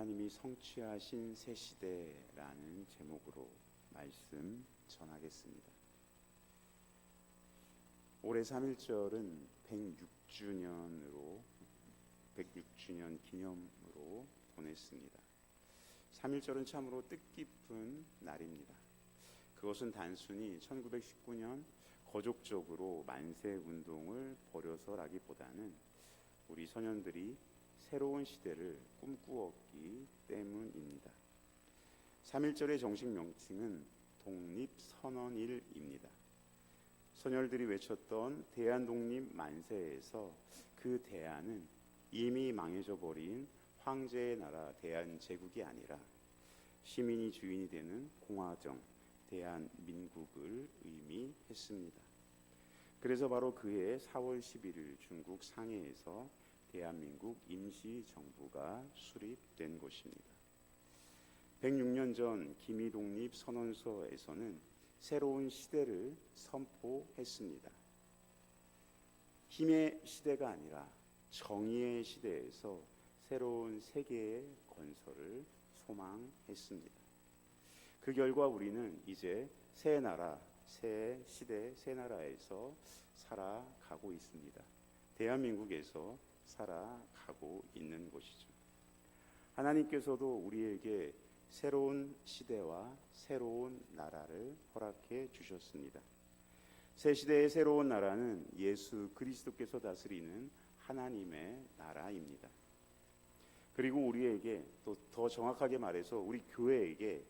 하나님이 성취하신 새 시대라는 제목으로 말씀 전하겠습니다. 올해 3.1절은 106주년 기념으로 보냈습니다. 3.1절은 참으로 뜻깊은 날입니다. 그것은 단순히 1919년 거족적으로 만세운동을 벌여서라기보다는 우리 소년들이 새로운 시대를 꿈꾸었기 때문입니다. 3.1절의 정식 명칭은 독립선언일입니다. 소년들이 외쳤던 대한독립 만세에서 그 대한은 이미 망해져 버린 황제의 나라 대한제국이 아니라 시민이 주인이 되는 공화정 대한민국을 의미했습니다. 그래서 바로 그해 4월 11일 중국 상해에서 대한민국 임시정부가 수립된 것입니다. 106년 전 기미독립선언서에서는 새로운 시대를 선포했습니다. 힘의 시대가 아니라 정의의 시대에서 새로운 세계의 건설을 소망했습니다. 그 결과 우리는 이제 새 나라, 새 시대, 새 나라에서 살아가고 있습니다. 대한민국에서 살아가고 있는 것이죠. 하나님께서도 우리에게 새로운 시대와 새로운 나라를 허락해 주셨습니다. 새 시대의 새로운 나라는 예수 그리스도께서 다스리는 하나님의 나라입니다. 그리고 우리에게 또 더 정확하게 말해서 우리 교회에게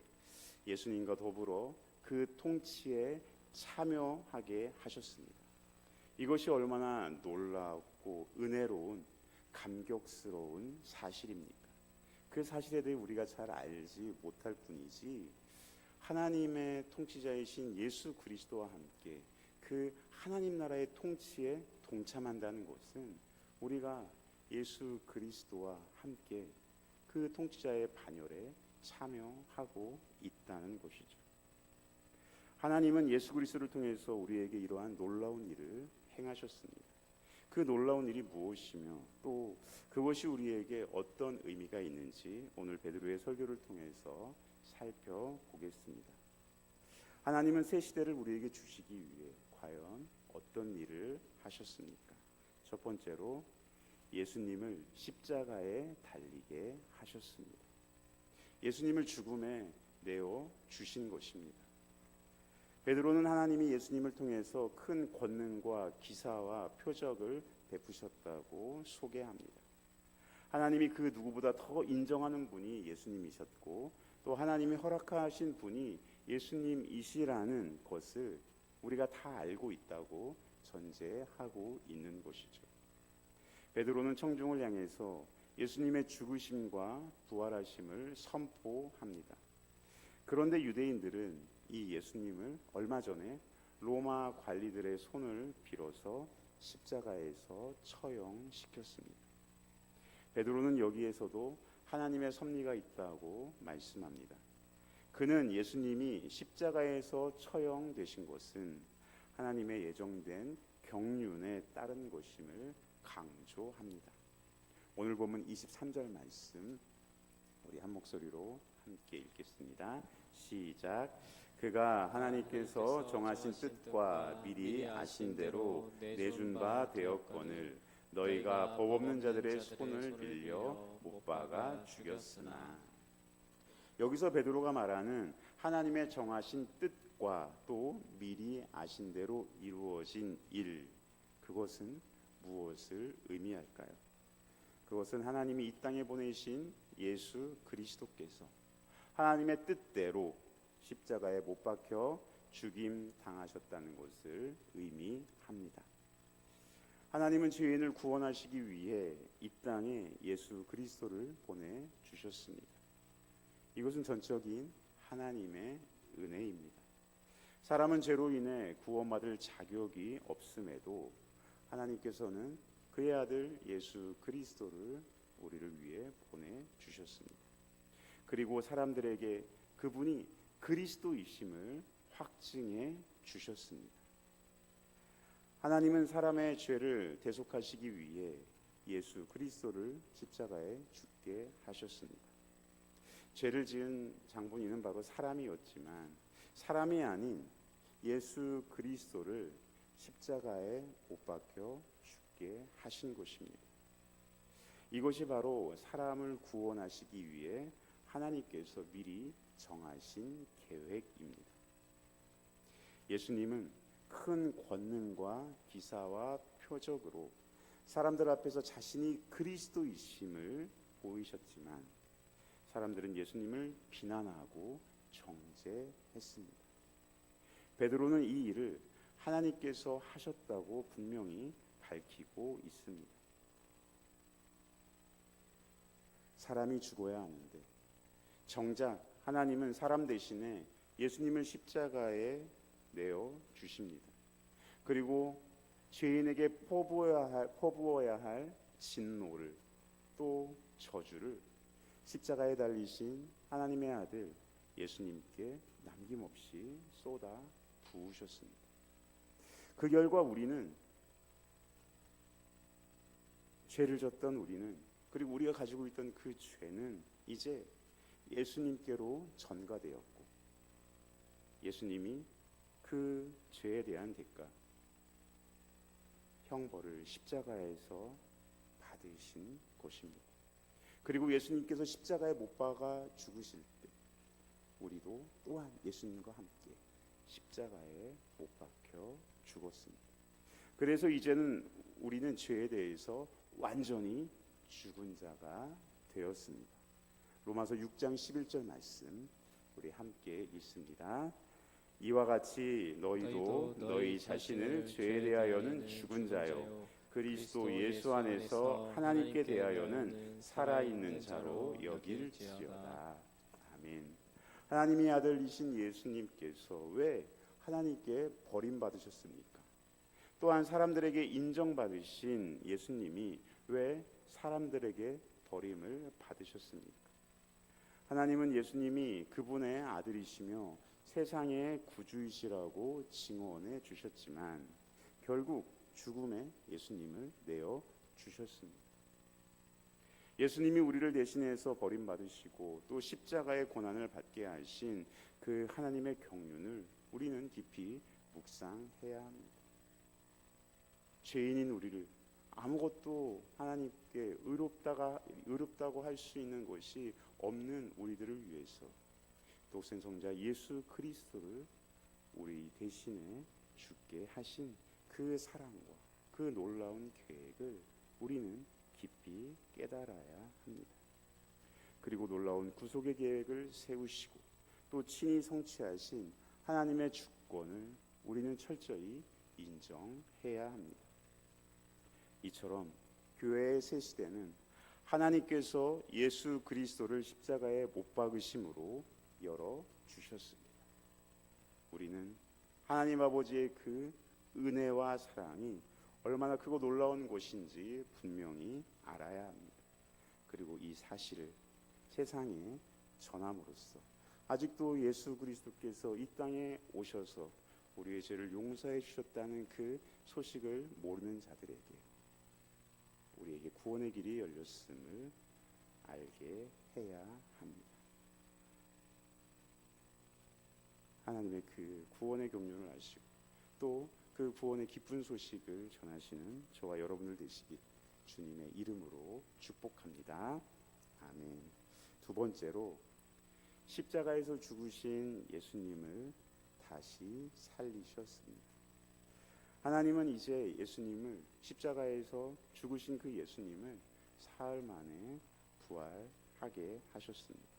예수님과 더불어 그 통치에 참여하게 하셨습니다. 이것이 얼마나 놀랍고 은혜로운 감격스러운 사실입니까? 그 사실에 대해 우리가 잘 알지 못할 뿐이지 하나님의 통치자이신 예수 그리스도와 함께 그 하나님 나라의 통치에 동참한다는 것은 우리가 예수 그리스도와 함께 그 통치자의 반열에 참여하고 있다는 것이죠. 하나님은 예수 그리스도를 통해서 우리에게 이러한 놀라운 일을 행하셨습니다. 그 놀라운 일이 무엇이며 또 그것이 우리에게 어떤 의미가 있는지 오늘 베드로의 설교를 통해서 살펴보겠습니다. 하나님은 새 시대를 우리에게 주시기 위해 과연 어떤 일을 하셨습니까? 첫 번째로 예수님을 십자가에 달리게 하셨습니다. 예수님을 죽음에 내어 주신 것입니다. 베드로는 하나님이 예수님을 통해서 큰 권능과 기사와 표적을 베푸셨다고 소개합니다. 하나님이 그 누구보다 더 인정하는 분이 예수님이셨고 또 하나님이 허락하신 분이 예수님이시라는 것을 우리가 다 알고 있다고 전제하고 있는 것이죠. 베드로는 청중을 향해서 예수님의 죽으심과 부활하심을 선포합니다. 그런데 유대인들은 이 예수님을 얼마 전에 로마 관리들의 손을 빌어서 십자가에서 처형시켰습니다. 베드로는 여기에서도 하나님의 섭리가 있다고 말씀합니다. 그는 예수님이 십자가에서 처형되신 것은 하나님의 예정된 경륜에 따른 것임을 강조합니다. 오늘 보면 23절 말씀 우리 한 목소리로 함께 읽겠습니다. 시작. 그가 하나님께서 정하신 뜻과 미리 아신 대로 내준 바 되었거늘 너희가 법 없는 자들의 손을 빌려 못 박아 죽였으나. 여기서 베드로가 말하는 하나님의 정하신 뜻과 또 미리 아신 대로 이루어진 일, 그것은 무엇을 의미할까요? 그것은 하나님이 이 땅에 보내신 예수 그리스도께서 하나님의 뜻대로 십자가에 못 박혀 죽임 당하셨다는 것을 의미합니다. 하나님은 죄인을 구원하시기 위해 이 땅에 예수 그리스도를 보내주셨습니다. 이것은 전적인 하나님의 은혜입니다. 사람은 죄로 인해 구원받을 자격이 없음에도 하나님께서는 그의 아들 예수 그리스도를 우리를 위해 보내주셨습니다. 그리고 사람들에게 그분이 그리스도이심을 확증해 주셨습니다. 하나님은 사람의 죄를 대속하시기 위해 예수 그리스도를 십자가에 죽게 하셨습니다. 죄를 지은 장본인은 바로 사람이었지만 사람이 아닌 예수 그리스도를 십자가에 못 박혀 죽게 하신 것입니다. 이것이 바로 사람을 구원하시기 위해 하나님께서 미리 정하신 계획입니다. 예수님은 큰 권능과 기사와 표적으로 사람들 앞에서 자신이 그리스도이심을 보이셨지만 사람들은 예수님을 비난하고 정죄했습니다. 베드로는 이 일을 하나님께서 하셨다고 분명히 밝히고 있습니다. 사람이 죽어야 하는데 정작 하나님은 사람 대신에 예수님을 십자가에 내어 주십니다. 그리고 죄인에게 퍼부어야 할 진노를 또 저주를 십자가에 달리신 하나님의 아들 예수님께 남김없이 쏟아 부으셨습니다. 그 결과 우리는 죄를 졌던 우리는 그리고 우리가 가지고 있던 그 죄는 이제 예수님께로 전가되었고 예수님이 그 죄에 대한 대가 형벌을 십자가에서 받으신 것입니다. 그리고 예수님께서 십자가에 못 박아 죽으실 때 우리도 또한 예수님과 함께 십자가에 못 박혀 죽었습니다. 그래서 이제는 우리는 죄에 대해서 완전히 죽은 자가 되었습니다. 로마서 6장 11절 말씀 우리 함께 읽습니다. 이와 같이 너희도 너희 자신을 죄에 대하여는 죽은 자요 그리스도 예수 안에서 하나님께 대하여는 살아있는 자로 여길지어다. 아멘. 하나님의 아들이신 예수님께서 왜 하나님께 버림받으셨습니까? 또한 사람들에게 인정받으신 예수님이 왜 사람들에게 버림을 받으셨습니까? 하나님은 예수님이 그분의 아들이시며 세상의 구주이시라고 증언해 주셨지만 결국 죽음에 예수님을 내어 주셨습니다. 예수님이 우리를 대신해서 버림받으시고 또 십자가의 고난을 받게 하신 그 하나님의 경륜을 우리는 깊이 묵상해야 합니다. 죄인인 우리를 아무것도 하나님께 의롭다고 할 수 있는 것이 없는 우리들을 위해서 독생성자 예수 그리스도를 우리 대신에 죽게 하신 그 사랑과 그 놀라운 계획을 우리는 깊이 깨달아야 합니다. 그리고 놀라운 구속의 계획을 세우시고 또 친히 성취하신 하나님의 주권을 우리는 철저히 인정해야 합니다. 이처럼 교회의 새 시대는 하나님께서 예수 그리스도를 십자가에 못 박으심으로 열어 주셨습니다. 우리는 하나님 아버지의 그 은혜와 사랑이 얼마나 크고 놀라운 것인지 분명히 알아야 합니다. 그리고 이 사실을 세상에 전함으로써 아직도 예수 그리스도께서 이 땅에 오셔서 우리의 죄를 용서해 주셨다는 그 소식을 모르는 자들에게 우리에게 구원의 길이 열렸음을 알게 해야 합니다. 하나님의 그 구원의 경륜을 아시고 또 그 구원의 기쁜 소식을 전하시는 저와 여러분들 되시길 주님의 이름으로 축복합니다. 아멘. 두 번째로 십자가에서 죽으신 예수님을 다시 살리셨습니다. 하나님은 이제 예수님을 십자가에서 죽으신 그 예수님을 사흘 만에 부활하게 하셨습니다.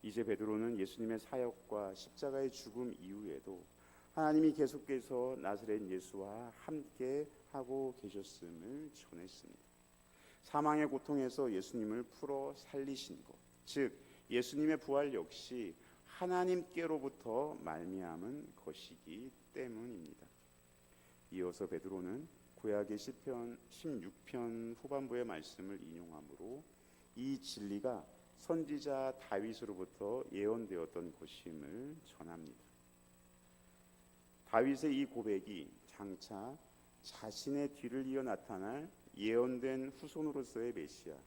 이제 베드로는 예수님의 사역과 십자가의 죽음 이후에도 하나님이 계속해서 나사렛 예수와 함께 하고 계셨음을 전했습니다. 사망의 고통에서 예수님을 풀어 살리신 것, 즉 예수님의 부활 역시 하나님께로부터 말미암은 것이기 때문입니다. 이어서 베드로는 구약의 시편 16편 후반부의 말씀을 인용하므로 이 진리가 선지자 다윗으로부터 예언되었던 것임을 전합니다. 다윗의 이 고백이 장차 자신의 뒤를 이어 나타날 예언된 후손으로서의 메시아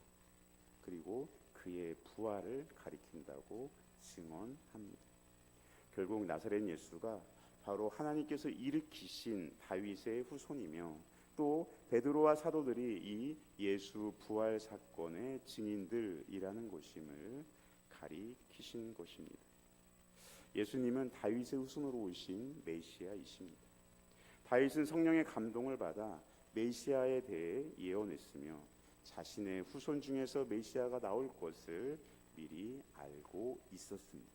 그리고 그의 부활을 가리킨다고 증언합니다. 결국 나사렛 예수가 바로 하나님께서 일으키신 다윗의 후손이며 또 베드로와 사도들이 이 예수 부활 사건의 증인들이라는 것임을 가리키신 것입니다. 예수님은 다윗의 후손으로 오신 메시아이십니다. 다윗은 성령의 감동을 받아 메시아에 대해 예언했으며 자신의 후손 중에서 메시아가 나올 것을 미리 알고 있었습니다.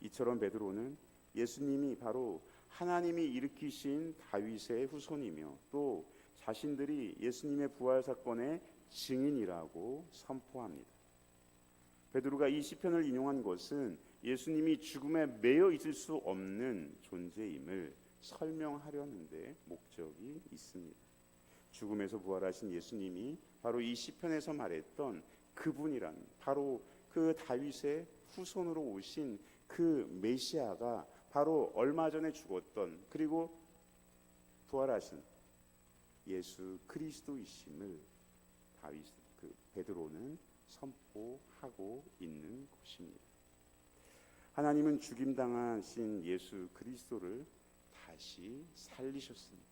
이처럼 베드로는 예수님이 바로 하나님이 일으키신 다윗의 후손이며 또 자신들이 예수님의 부활 사건의 증인이라고 선포합니다. 베드로가 이 시편을 인용한 것은 예수님이 죽음에 매여 있을 수 없는 존재임을 설명하려는 데 목적이 있습니다. 죽음에서 부활하신 예수님이 바로 이 시편에서 말했던 그분이란 바로 그 다윗의 후손으로 오신 그 메시아가 바로 얼마 전에 죽었던 그리고 부활하신 예수 그리스도이심을 베드로는 선포하고 있는 것입니다. 하나님은 죽임당하신 예수 그리스도를 다시 살리셨습니다.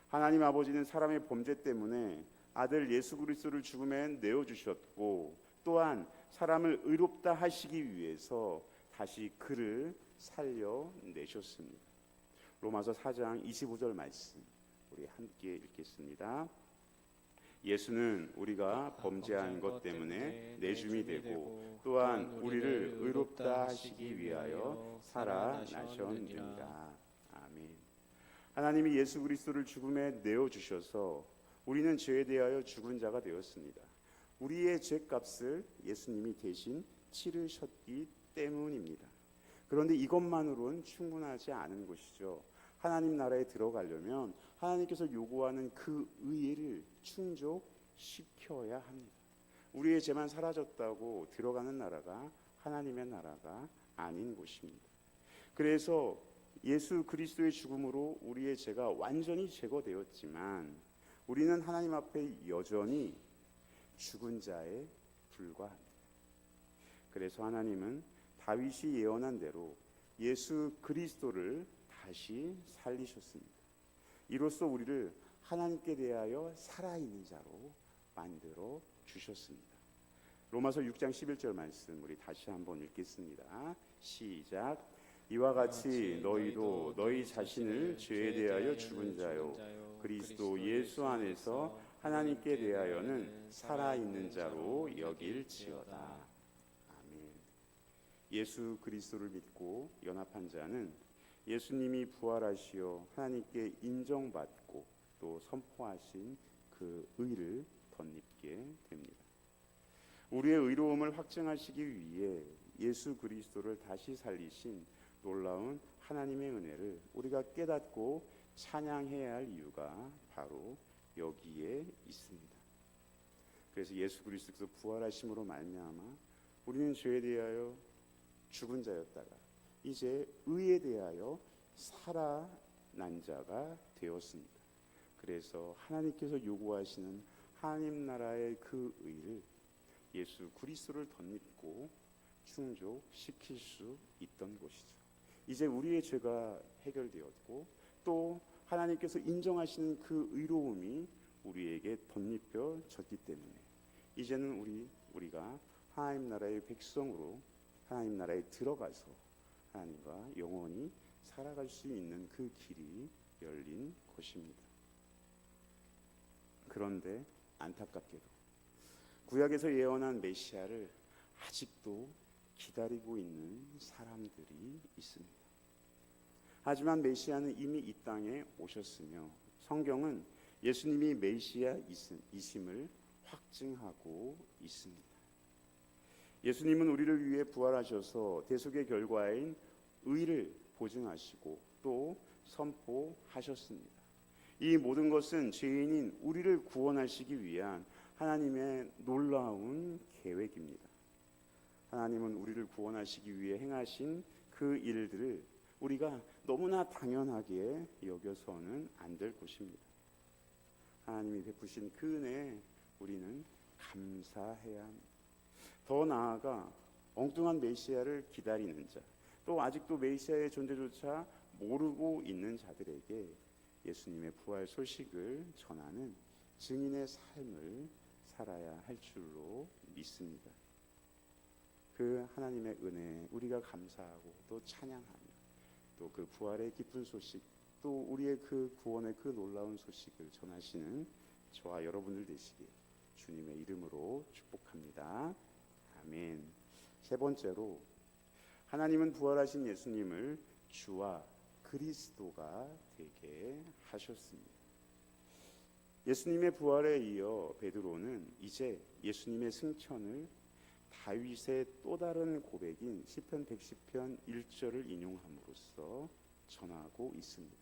하나님 아버지는 사람의 범죄 때문에 아들 예수 그리스도를 죽음에 내어주셨고 또한 사람을 의롭다 하시기 위해서 다시 그를 살려내셨습니다. 로마서 4장 25절 말씀 우리 함께 읽겠습니다. 예수는 우리가 범죄한 것 때문에 내줌이 되고 또한 우리를 의롭다 하시기 위하여 살아나셨느니라. 아멘. 하나님이 예수 그리스도를 죽음에 내어주셔서 우리는 죄에 대하여 죽은 자가 되었습니다. 우리의 죄값을 예수님이 대신 치르셨기 때문입니다. 그런데 이것만으로는 충분하지 않은 것이죠. 하나님 나라에 들어가려면 하나님께서 요구하는 그 의를 충족시켜야 합니다. 우리의 죄만 사라졌다고 들어가는 나라가 하나님의 나라가 아닌 것입니다. 그래서 예수 그리스도의 죽음으로 우리의 죄가 완전히 제거되었지만 우리는 하나님 앞에 여전히 죽은 자에 불과합니다. 그래서 하나님은 다윗이 예언한 대로 예수 그리스도를 다시 살리셨습니다. 이로써 우리를 하나님께 대하여 살아있는 자로 만들어 주셨습니다. 로마서 6장 11절 말씀 우리 다시 한번 읽겠습니다. 시작. 이와 같이 너희도 너희 자신을 죄에 대하여 죽은 자요 그리스도 예수 안에서 하나님께 대하여는 살아있는 자로 여길지어다. 아멘. 예수 그리스도를 믿고 연합한 자는 예수님이 부활하시어 하나님께 인정받고 또 선포하신 그 의를 덧입게 됩니다. 우리의 의로움을 확증하시기 위해 예수 그리스도를 다시 살리신 놀라운 하나님의 은혜를 우리가 깨닫고 찬양해야 할 이유가 바로 여기에 있습니다. 그래서 예수 그리스도께서 부활하심으로 말미암아 우리는 죄에 대하여 죽은 자였다가 이제 의에 대하여 살아난 자가 되었습니다. 그래서 하나님께서 요구하시는 하나님 나라의 그 의를 예수 그리스도를 덧입고 충족시킬 수 있던 것이죠. 이제 우리의 죄가 해결되었고 또 하나님께서 인정하시는 그 의로움이 우리에게 덧입혀졌기 때문에 이제는 우리가 하나님 나라의 백성으로 하나님 나라에 들어가서 하나님과 영원히 살아갈 수 있는 그 길이 열린 것입니다. 그런데 안타깝게도 구약에서 예언한 메시아를 아직도 기다리고 있는 사람들이 있습니다. 하지만 메시아는 이미 이 땅에 오셨으며 성경은 예수님이 메시아이심을 확증하고 있습니다. 예수님은 우리를 위해 부활하셔서 대속의 결과인 의를 보증하시고 또 선포하셨습니다. 이 모든 것은 죄인인 우리를 구원하시기 위한 하나님의 놀라운 계획입니다. 하나님은 우리를 구원하시기 위해 행하신 그 일들을 우리가 너무나 당연하게 여겨서는 안 될 것입니다. 하나님이 베푸신 그 은혜에 우리는 감사해야 합니다. 더 나아가 엉뚱한 메시아를 기다리는 자, 또 아직도 메시아의 존재조차 모르고 있는 자들에게 예수님의 부활 소식을 전하는 증인의 삶을 살아야 할 줄로 믿습니다. 그 하나님의 은혜에 우리가 감사하고 또 찬양하며 또 그 부활의 기쁜 소식, 또 우리의 그 구원의 그 놀라운 소식을 전하시는 저와 여러분들 되시길 주님의 이름으로 축복합니다. 아멘. 세 번째로, 하나님은 부활하신 예수님을 주와 그리스도가 되게 하셨습니다. 예수님의 부활에 이어 베드로는 이제 예수님의 승천을 다윗의 또 다른 고백인 시편 110편 1절을 인용함으로써 전하고 있습니다.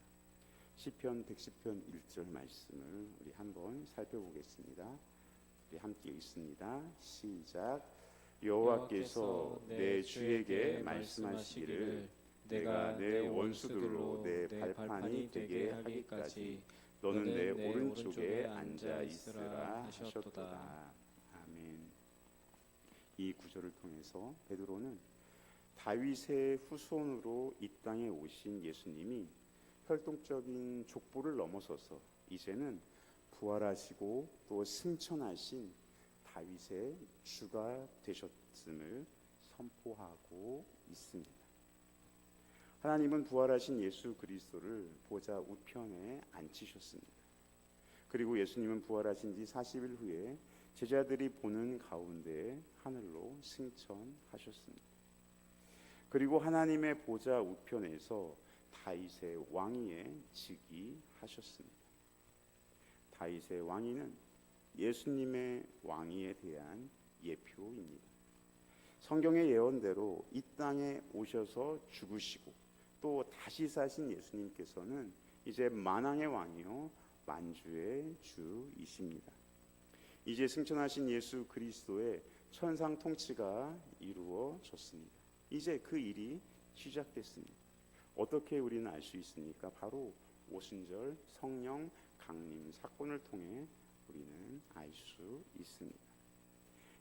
시편 110편 1절 말씀을 우리 한번 살펴보겠습니다. 우리 함께 읽습니다. 시작. 여호와께서 내 주에게 말씀하시기를 내가 내 원수들로 내 발판이 되게 하기까지 너는 내 오른쪽에 앉아 있으라 하셨도다. 아멘. 이 구절을 통해서 베드로는 다윗의 후손으로 이 땅에 오신 예수님이 혈통적인 족보를 넘어서서 이제는 부활하시고 또 승천하신 다윗의 주가 되셨음을 선포하고 있습니다. 하나님은 부활하신 예수 그리스도를 보좌 우편에 앉히셨습니다. 그리고 예수님은 부활하신 지 40일 후에 제자들이 보는 가운데 하늘로 승천하셨습니다. 그리고 하나님의 보좌 우편에서 다윗의 왕위에 즉위하셨습니다. 다윗의 왕위는 예수님의 왕위에 대한 예표입니다. 성경의 예언대로 이 땅에 오셔서 죽으시고 또 다시 사신 예수님께서는 이제 만왕의 왕이요 만주의 주이십니다. 이제 승천하신 예수 그리스도의 천상 통치가 이루어졌습니다. 이제 그 일이 시작됐습니다. 어떻게 우리는 알 수 있습니까? 바로 오순절 성령 강림 사건을 통해 우리는 알 수 있습니다.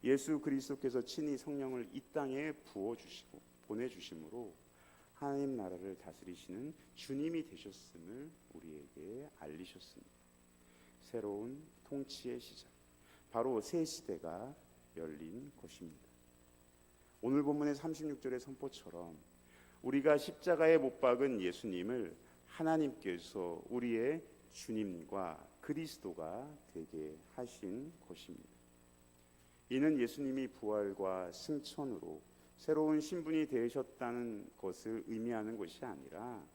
예수 그리스도께서 친히 성령을 이 땅에 부어주시고 보내주심으로 하나님 나라를 다스리시는 주님이 되셨음을 우리에게 알리셨습니다. 새로운 통치의 시작, 바로 새 시대가 열린 것입니다. 오늘 본문의 36절의 선포처럼 우리가 십자가에 못 박은 예수님을 하나님께서 우리의 주님과 그리스도가 되게 하신 것입니다. 이는 예수님이 부활과 승천으로 새로운 신분이 되셨다는 것을 의미하는 것이 아니라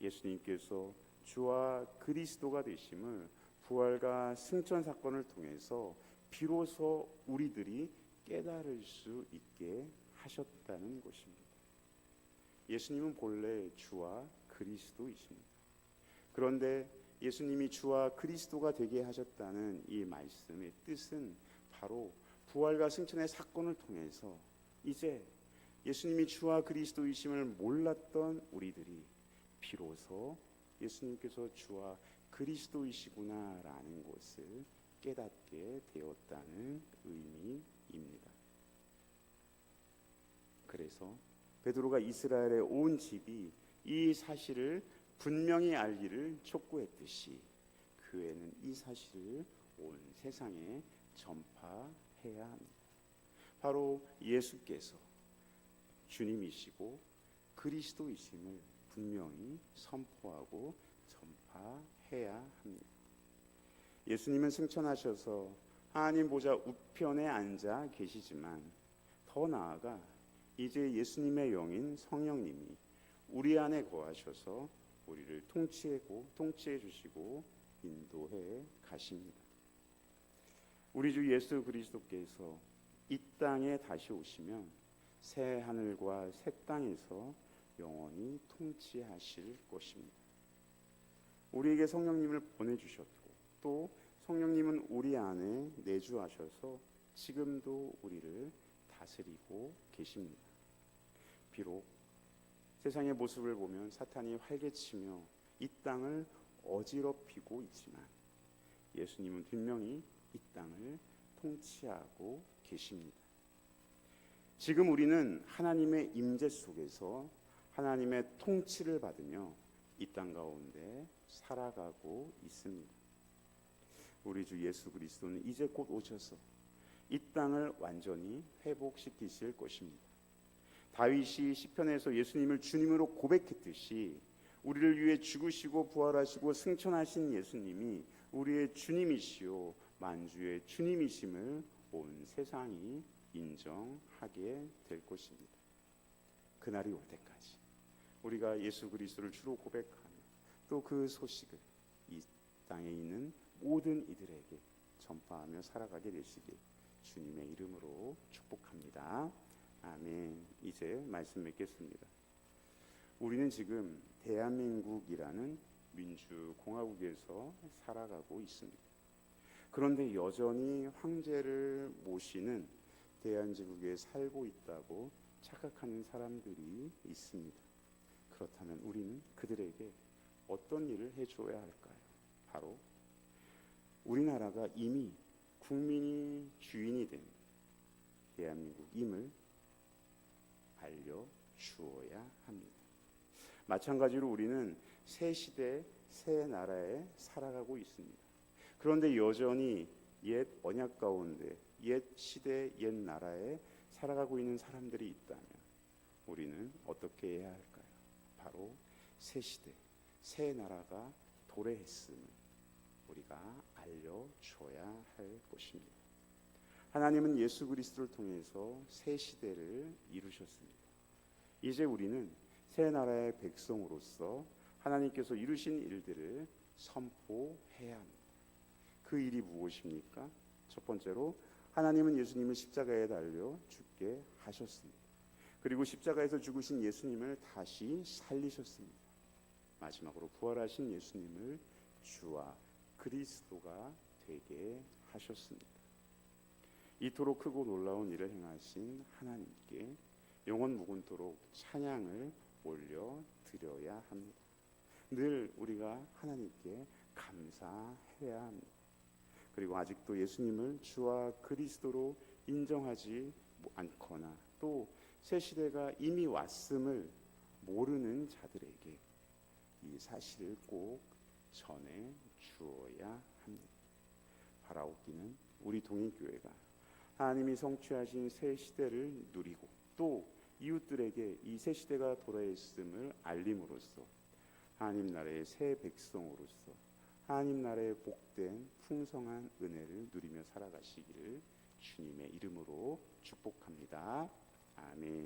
예수님께서 주와 그리스도가 되심을 부활과 승천 사건을 통해서 비로소 우리들이 깨달을 수 있게 하셨다는 것입니다. 예수님은 본래 주와 그리스도이십니다. 그런데 예수님이 주와 그리스도가 되게 하셨다는 이 말씀의 뜻은 바로 부활과 승천의 사건을 통해서 이제 예수님이 주와 그리스도이심을 몰랐던 우리들이 비로소 예수님께서 주와 그리스도이시구나라는 것을 깨닫게 되었다는 의미입니다. 그래서 베드로가 이스라엘의 온 집이 이 사실을 분명히 알기를 촉구했듯이 교회는 이 사실을 온 세상에 전파해야 합니다. 바로 예수께서 주님이시고 그리스도이심을 분명히 선포하고 전파해야 합니다. 예수님은 승천하셔서 하나님 보좌 우편에 앉아 계시지만 더 나아가 이제 예수님의 영인 성령님이 우리 안에 거하셔서 우리를 통치해 주시고 인도해 가십니다. 우리 주 예수 그리스도께서 이 땅에 다시 오시면 새 하늘과 새 땅에서 영원히 통치하실 것입니다. 우리에게 성령님을 보내주셨고 또 성령님은 우리 안에 내주하셔서 지금도 우리를 다스리고 계십니다. 비록 세상의 모습을 보면 사탄이 활개치며 이 땅을 어지럽히고 있지만 예수님은 분명히 이 땅을 통치하고 계십니다. 지금 우리는 하나님의 임재 속에서 하나님의 통치를 받으며 이 땅 가운데 살아가고 있습니다. 우리 주 예수 그리스도는 이제 곧 오셔서 이 땅을 완전히 회복시키실 것입니다. 다윗이 시편에서 예수님을 주님으로 고백했듯이 우리를 위해 죽으시고 부활하시고 승천하신 예수님이 우리의 주님이시요 만주의 주님이심을 온 세상이 인정하게 될 것입니다. 그날이 올 때까지 우리가 예수 그리스도를 주로 고백하며 또 그 소식을 이 땅에 있는 모든 이들에게 전파하며 살아가게 되시길 주님의 이름으로 축복합니다. 아멘. 이제 말씀 맺겠습니다. 우리는 지금 대한민국이라는 민주공화국에서 살아가고 있습니다. 그런데 여전히 황제를 모시는 대한제국에 살고 있다고 착각하는 사람들이 있습니다. 그렇다면 우리는 그들에게 어떤 일을 해줘야 할까요? 바로 우리나라가 이미 국민이 주인이 된 대한민국임을 알려주어야 합니다. 마찬가지로 우리는 새 시대 새 나라에 살아가고 있습니다. 그런데 여전히 옛 언약 가운데 옛 시대 옛 나라에 살아가고 있는 사람들이 있다면 우리는 어떻게 해야 할까요? 바로 새 시대 새 나라가 도래했음을 우리가 알려줘야 할 것입니다. 하나님은 예수 그리스도를 통해서 새 시대를 이루셨습니다. 이제 우리는 새 나라의 백성으로서 하나님께서 이루신 일들을 선포해야 합니다. 그 일이 무엇입니까? 첫 번째로 하나님은 예수님을 십자가에 달려 죽게 하셨습니다. 그리고 십자가에서 죽으신 예수님을 다시 살리셨습니다. 마지막으로 부활하신 예수님을 주와 그리스도가 되게 하셨습니다. 이토록 크고 놀라운 일을 행하신 하나님께 영원 무궁토록 찬양을 올려드려야 합니다. 늘 우리가 하나님께 감사해야 합니다. 그리고 아직도 예수님을 주와 그리스도로 인정하지 않거나 또 새 시대가 이미 왔음을 모르는 자들에게 이 사실을 꼭 전해 주어야 합니다. 바라옵기는 우리 동인교회가 하나님이 성취하신 새 시대를 누리고 또 이웃들에게 이 새 시대가 돌아왔음을 알림으로써 하나님 나라의 새 백성으로서 하나님 나라의 복된 풍성한 은혜를 누리며 살아가시기를 주님의 이름으로 축복합니다. 아멘.